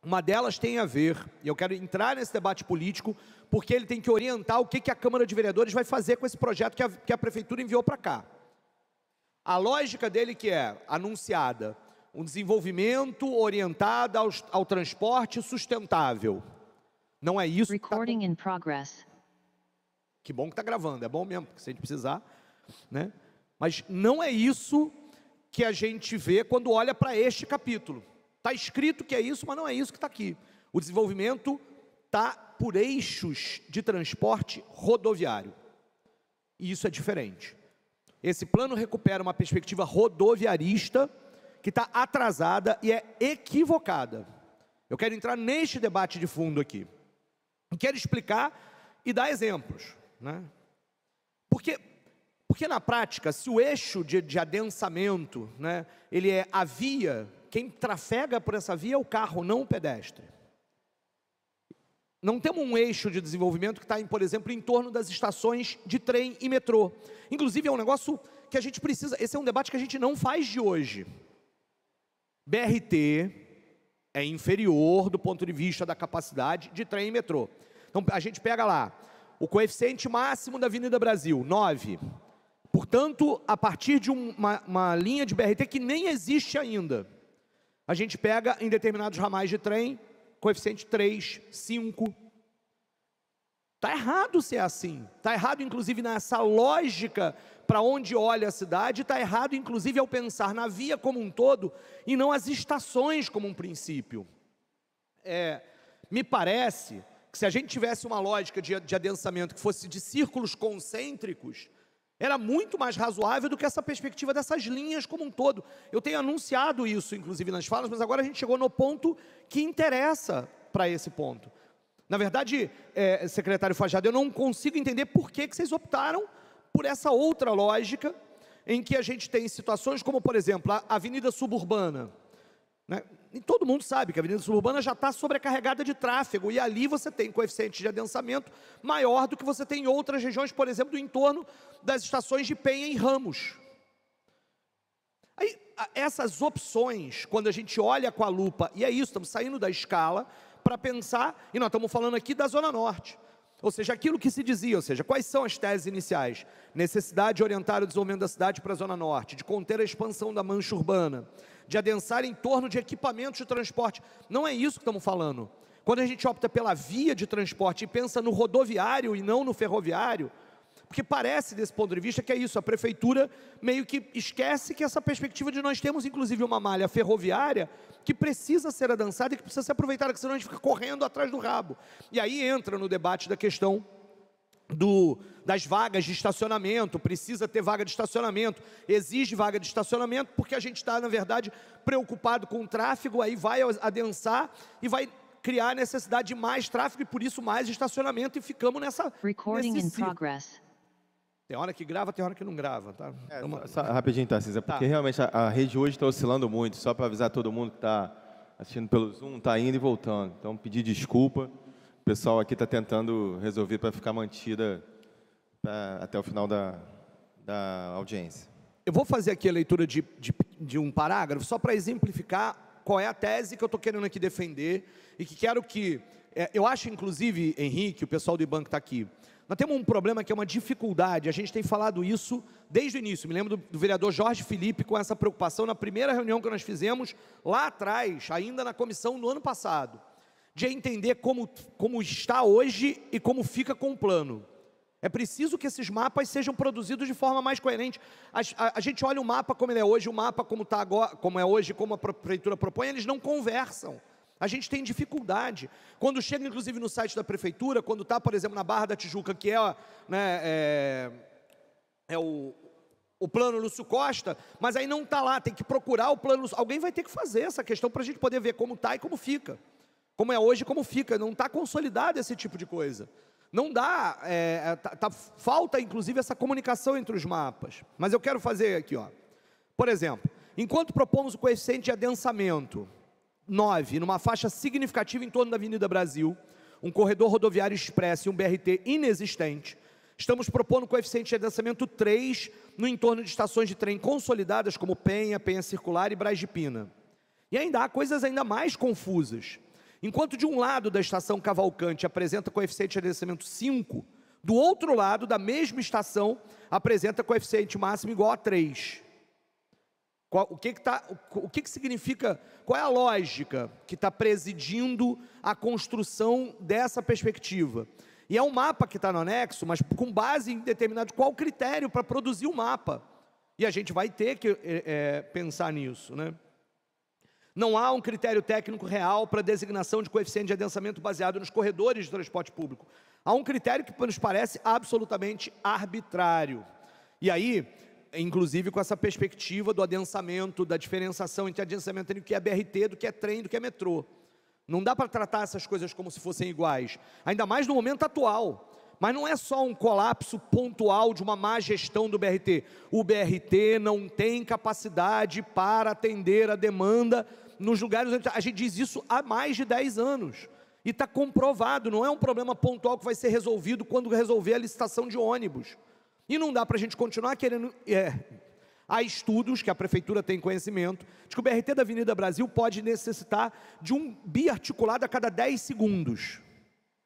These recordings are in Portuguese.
Uma delas tem a ver, e eu quero entrar nesse debate político, porque ele tem que orientar o que a Câmara de Vereadores vai fazer com esse projeto que a Prefeitura enviou para cá. A lógica dele que é anunciada, um desenvolvimento orientado ao transporte sustentável. Não é isso que Recording in progress. Que bom que está gravando, é bom mesmo, porque se a gente precisar, né? Mas não é isso que a gente vê quando olha para este capítulo. Está escrito que é isso, mas não é isso que está aqui. O desenvolvimento está por eixos de transporte rodoviário. E isso é diferente. Esse plano recupera uma perspectiva rodoviarista que está atrasada e é equivocada. Eu quero entrar neste debate de fundo aqui. Eu quero explicar e dar exemplos, né? Porque na prática, se o eixo de adensamento, né, ele é a via, quem trafega por essa via é o carro, não o pedestre. Não temos um eixo de desenvolvimento que está, por exemplo, em torno das estações de trem e metrô. Inclusive, é um negócio que a gente precisa, esse é um debate que a gente não faz de hoje. BRT é inferior do ponto de vista da capacidade de trem e metrô. Então, a gente pega lá, o coeficiente máximo da Avenida Brasil, 9. Portanto, a partir de uma linha de BRT que nem existe ainda, a gente pega em determinados ramais de trem, coeficiente 3, 5. Está errado se é assim. Está errado, inclusive, nessa lógica para onde olha a cidade. Está errado, inclusive, ao pensar na via como um todo e não as estações como um princípio. Me parece que se a gente tivesse uma lógica de adensamento que fosse de círculos concêntricos, era muito mais razoável do que essa perspectiva dessas linhas como um todo. Eu tenho anunciado isso, inclusive, nas falas, mas agora a gente chegou no ponto que interessa para esse ponto. Na verdade, secretário Fajardo, eu não consigo entender por que vocês optaram por essa outra lógica, em que a gente tem situações como, por exemplo, a Avenida Suburbana, né? E todo mundo sabe que a Avenida Suburbana já está sobrecarregada de tráfego, e ali você tem coeficiente de adensamento maior do que você tem em outras regiões, por exemplo, do entorno das estações de Penha e Ramos. Aí, essas opções, quando a gente olha com a lupa, e é isso, estamos saindo da escala para pensar, e nós estamos falando aqui da Zona Norte, ou seja, aquilo que se dizia, ou seja, quais são as teses iniciais? Necessidade de orientar o desenvolvimento da cidade para a Zona Norte, de conter a expansão da mancha urbana, de adensar em torno de equipamentos de transporte. Não é isso que estamos falando. Quando a gente opta pela via de transporte e pensa no rodoviário e não no ferroviário, porque parece, desse ponto de vista, que é isso, a prefeitura meio que esquece que essa perspectiva de nós temos, inclusive, uma malha ferroviária que precisa ser adensada e que precisa ser aproveitada, porque senão a gente fica correndo atrás do rabo. E aí entra no debate da questão das vagas de estacionamento. Precisa ter vaga de estacionamento, exige vaga de estacionamento, porque a gente está, na verdade, preocupado com o tráfego, aí vai adensar e vai criar necessidade de mais tráfego e por isso mais estacionamento, e ficamos nesse ciclo. Tem hora que grava, tem hora que não grava, tá? Só rapidinho, Tarcísio, porque realmente a rede hoje está oscilando muito, só para avisar todo mundo que está assistindo pelo Zoom, está indo e voltando. Então, pedir desculpa, o pessoal aqui está tentando resolver para ficar mantida até o final da audiência. Eu vou fazer aqui a leitura de um parágrafo, só para exemplificar qual é a tese que eu estou querendo aqui defender, e que quero que... eu acho, inclusive, Henrique, o pessoal do IBAN que está aqui, nós temos um problema que é uma dificuldade, a gente tem falado isso desde o início. Me lembro do vereador Jorge Felipe com essa preocupação na primeira reunião que nós fizemos lá atrás, ainda na comissão do ano passado, de entender como está hoje e como fica com o plano. É preciso que esses mapas sejam produzidos de forma mais coerente. A gente olha o mapa como ele é hoje, o mapa como está agora, como é hoje, como a prefeitura propõe, eles não conversam. A gente tem dificuldade. Quando chega, inclusive, no site da prefeitura, quando está, por exemplo, na Barra da Tijuca, que o plano Lúcio Costa, mas aí não está lá, tem que procurar o plano Lúcio. Alguém vai ter que fazer essa questão para a gente poder ver como está e como fica. Como é hoje e como fica. Não está consolidado esse tipo de coisa. Não dá, falta, inclusive, essa comunicação entre os mapas. Mas eu quero fazer aqui, ó. Por exemplo, enquanto propomos o coeficiente de adensamento 9, numa faixa significativa em torno da Avenida Brasil, um corredor rodoviário expresso e um BRT inexistente, estamos propondo coeficiente de adensamento 3 no entorno de estações de trem consolidadas como Penha, Penha Circular e Braz de Pina. E ainda há coisas ainda mais confusas. Enquanto de um lado da estação Cavalcante apresenta coeficiente de adensamento 5, do outro lado da mesma estação apresenta coeficiente máximo igual a 3. O que significa, qual é a lógica que está presidindo a construção dessa perspectiva? E é um mapa que está no anexo, mas com base em determinado qual critério para produzir o mapa. E a gente vai ter que pensar nisso, né? Não há um critério técnico real para designação de coeficiente de adensamento baseado nos corredores de transporte público. Há um critério que nos parece absolutamente arbitrário. E aí, inclusive com essa perspectiva do adensamento, da diferenciação entre adensamento do que é BRT, do que é trem, do que é metrô. Não dá para tratar essas coisas como se fossem iguais, ainda mais no momento atual. Mas não é só um colapso pontual de uma má gestão do BRT. O BRT não tem capacidade para atender a demanda nos lugares onde a gente diz isso há mais de 10 anos. E está comprovado, não é um problema pontual que vai ser resolvido quando resolver a licitação de ônibus. E não dá para a gente continuar querendo... Há estudos que a prefeitura tem conhecimento de que o BRT da Avenida Brasil pode necessitar de um biarticulado a cada 10 segundos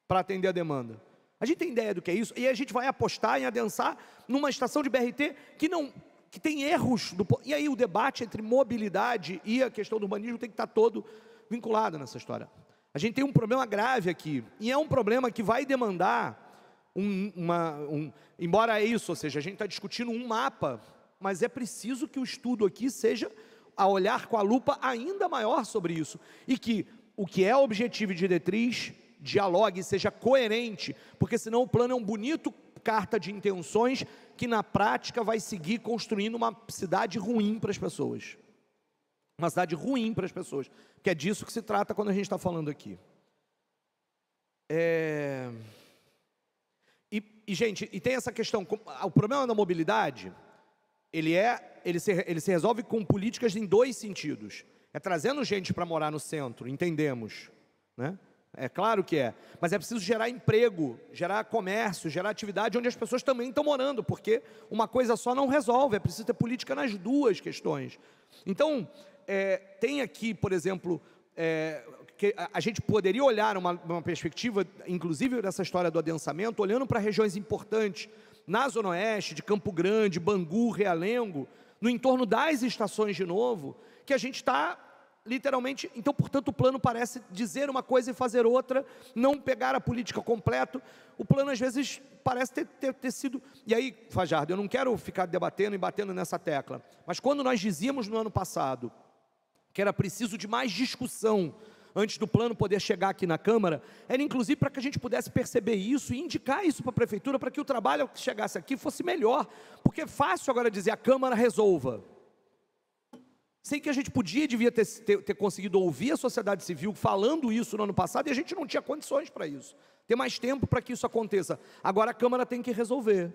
para atender a demanda. A gente tem ideia do que é isso? E a gente vai apostar em adensar numa estação de BRT que tem erros. E aí o debate entre mobilidade e a questão do urbanismo tem que estar todo vinculado nessa história. A gente tem um problema grave aqui, e é um problema que vai demandar embora é isso, ou seja, a gente está discutindo um mapa, mas é preciso que o estudo aqui seja a olhar com a lupa ainda maior sobre isso, e que o que é objetivo e diretriz dialogue, seja coerente, porque senão o plano é um bonito carta de intenções que na prática vai seguir construindo uma cidade ruim para as pessoas. Uma cidade ruim para as pessoas, que é disso que se trata quando a gente está falando aqui. Gente, e tem essa questão, o problema da mobilidade, ele se resolve com políticas em dois sentidos. É trazendo gente para morar no centro, entendemos, né? É claro que é, mas é preciso gerar emprego, gerar comércio, gerar atividade onde as pessoas também estão morando, porque uma coisa só não resolve, é preciso ter política nas duas questões. Então, tem aqui, por exemplo, que a gente poderia olhar uma perspectiva, inclusive dessa história do adensamento, olhando para regiões importantes, na Zona Oeste, de Campo Grande, Bangu, Realengo, no entorno das estações de novo, que a gente está literalmente, então, portanto, o plano parece dizer uma coisa e fazer outra, não pegar a política completa. O plano, às vezes, parece ter sido... E aí, Fajardo, eu não quero ficar debatendo e batendo nessa tecla, mas quando nós dizíamos no ano passado que era preciso de mais discussão antes do plano poder chegar aqui na Câmara, era inclusive para que a gente pudesse perceber isso e indicar isso para a Prefeitura, para que o trabalho que chegasse aqui fosse melhor, porque é fácil agora dizer a Câmara resolva. Sei que a gente devia ter conseguido ouvir a sociedade civil falando isso no ano passado, e a gente não tinha condições para isso, ter mais tempo para que isso aconteça. Agora a Câmara tem que resolver.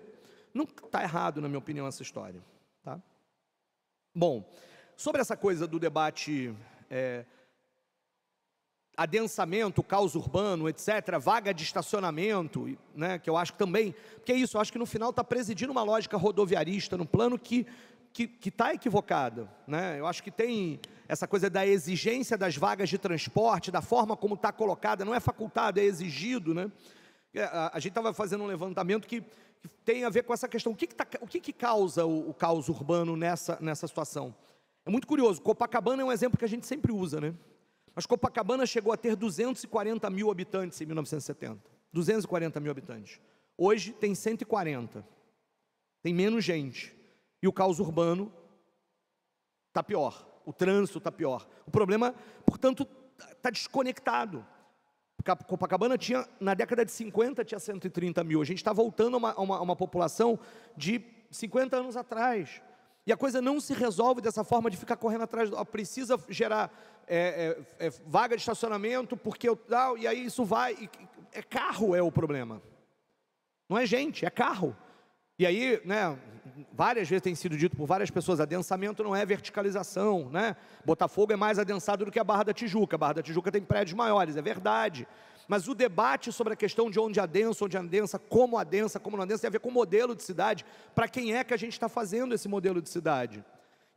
Não está errado, na minha opinião, essa história, tá? Bom, sobre essa coisa do debate adensamento, caos urbano, etc., vaga de estacionamento, né, que eu acho que também, porque é isso, eu acho que no final está presidindo uma lógica rodoviarista, no plano que está equivocada, né? Eu acho que tem essa coisa da exigência das vagas de transporte, da forma como está colocada, não é facultado, é exigido, né? A gente estava fazendo um levantamento que tem a ver com essa questão, o que causa o caos urbano nessa situação? É muito curioso, Copacabana é um exemplo que a gente sempre usa, né? Mas Copacabana chegou a ter 240 mil habitantes em 1970, 240 mil habitantes. Hoje tem 140, tem menos gente. E o caos urbano está pior, o trânsito está pior. O problema, portanto, está desconectado. Copacabana tinha, na década de 50, tinha 130 mil. A gente está voltando a uma população de 50 anos atrás. E a coisa não se resolve dessa forma de ficar correndo atrás. Precisa gerar vaga de estacionamento, porque e aí isso vai... carro é o problema. Não é gente, é carro. E aí, né, várias vezes tem sido dito por várias pessoas, adensamento não é verticalização, né? Botafogo é mais adensado do que a Barra da Tijuca. A Barra da Tijuca tem prédios maiores, é verdade. Mas o debate sobre a questão de onde adensa, como não adensa, tem a ver com o modelo de cidade, para quem é que a gente está fazendo esse modelo de cidade.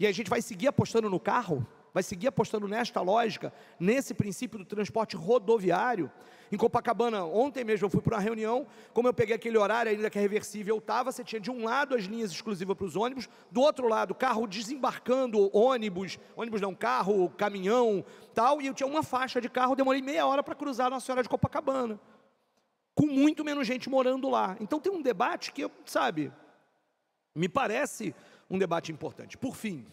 E a gente vai seguir apostando no carro? vai seguir apostando nesta lógica, nesse princípio do transporte rodoviário. Em Copacabana, ontem mesmo eu fui para uma reunião, como eu peguei aquele horário ainda que é reversível, você tinha de um lado as linhas exclusivas para os ônibus, do outro lado carro desembarcando, ônibus não, carro, caminhão, tal, e eu tinha uma faixa de carro, demorei meia hora para cruzar Nossa Senhora de Copacabana, com muito menos gente morando lá. Então tem um debate que, me parece um debate importante. Por fim,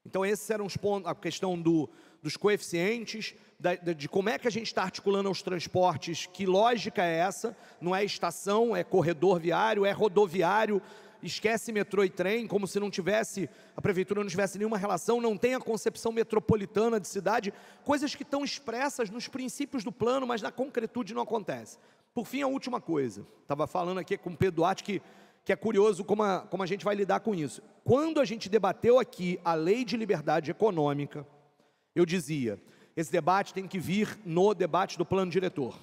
então esses eram os pontos, a questão dos coeficientes, de como é que a gente está articulando os transportes, que lógica é essa, não é estação, é corredor viário, é rodoviário, esquece metrô e trem, como se não tivesse, a prefeitura não tivesse nenhuma relação, não tem a concepção metropolitana de cidade, coisas que estão expressas nos princípios do plano, mas na concretude não acontece. Por fim, a última coisa, estava falando aqui com o Pedro Duarte, que é curioso como a gente vai lidar com isso. Quando a gente debateu aqui a Lei de Liberdade Econômica, eu dizia, esse debate tem que vir no debate do plano diretor.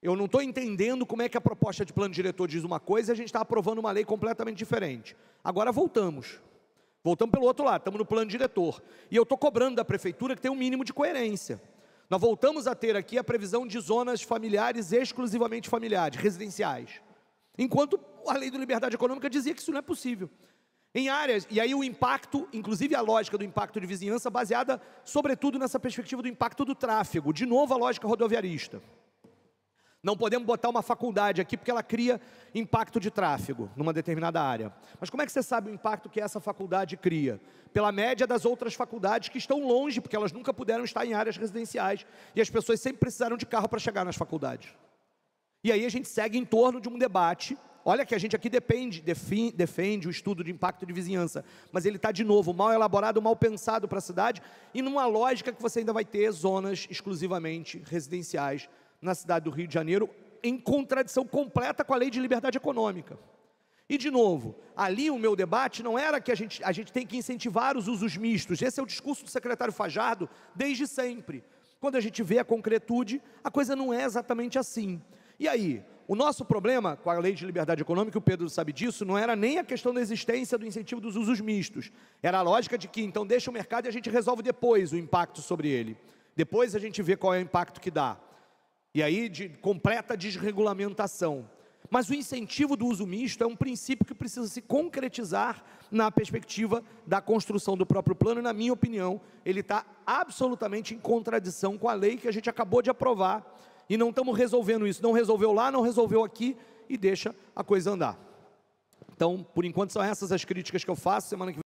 Eu não estou entendendo como é que a proposta de plano diretor diz uma coisa e a gente está aprovando uma lei completamente diferente. Agora voltamos pelo outro lado, estamos no plano diretor. E eu estou cobrando da prefeitura que tem um mínimo de coerência. Nós voltamos a ter aqui a previsão de zonas familiares, exclusivamente familiares, residenciais. Enquanto a Lei de Liberdade Econômica dizia que isso não é possível. Em áreas, e aí o impacto, inclusive a lógica do impacto de vizinhança, baseada sobretudo nessa perspectiva do impacto do tráfego, de novo a lógica rodoviarista. Não podemos botar uma faculdade aqui porque ela cria impacto de tráfego numa determinada área. Mas como é que você sabe o impacto que essa faculdade cria? Pela média das outras faculdades que estão longe, porque elas nunca puderam estar em áreas residenciais, e as pessoas sempre precisaram de carro para chegar nas faculdades. E aí a gente segue em torno de um debate. Olha que a gente aqui defende o estudo de impacto de vizinhança, mas ele está, de novo, mal elaborado, mal pensado para a cidade, e numa lógica que você ainda vai ter zonas exclusivamente residenciais na cidade do Rio de Janeiro, em contradição completa com a Lei de Liberdade Econômica. E, de novo, ali o meu debate não era que a gente tem que incentivar os usos mistos. Esse é o discurso do secretário Fajardo desde sempre. Quando a gente vê a concretude, a coisa não é exatamente assim. E aí, o nosso problema com a Lei de Liberdade Econômica, o Pedro sabe disso, não era nem a questão da existência do incentivo dos usos mistos. Era a lógica de que, então, deixa o mercado e a gente resolve depois o impacto sobre ele. Depois a gente vê qual é o impacto que dá. E aí, de completa desregulamentação. Mas o incentivo do uso misto é um princípio que precisa se concretizar na perspectiva da construção do próprio plano, e, na minha opinião, ele está absolutamente em contradição com a lei que a gente acabou de aprovar, e não estamos resolvendo isso. Não resolveu lá, não resolveu aqui, e deixa a coisa andar. Então, por enquanto, são essas as críticas que eu faço. Semana que vem